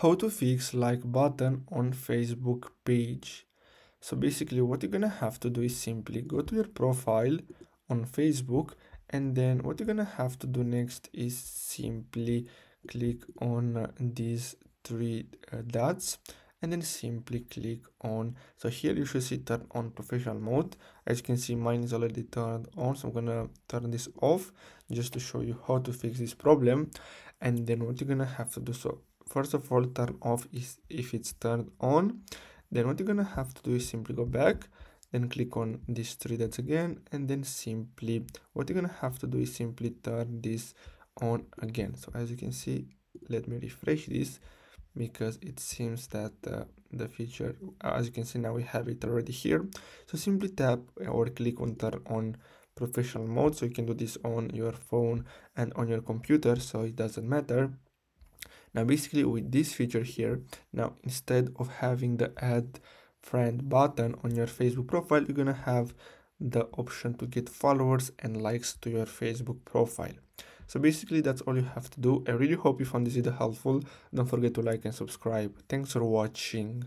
how to fix like button on Facebook page. So basically what you're gonna have to do is simply go to your profile on Facebook, and then what you're gonna have to do next is simply click on these three dots, and then simply click on, so here you should see turn on professional mode. As you can see, mine is already turned on, so I'm gonna turn this off just to show you how to fix this problem. And then what you're gonna have to do, so first of all, turn off is if it's turned on. Then what you're gonna have to do is simply go back, then click on these three dots again, and then simply what you're gonna have to do is simply turn this on again. So as you can see, let me refresh this because it seems that the feature, as you can see, now we have it already here. So simply tap or click on turn on professional mode. So you can do this on your phone and on your computer, so it doesn't matter. Now basically with this feature here, now instead of having the add friend button on your Facebook profile, you're gonna have the option to get followers and likes to your Facebook profile. So basically that's all you have to do. I really hope you found this video helpful. Don't forget to like and subscribe. Thanks for watching.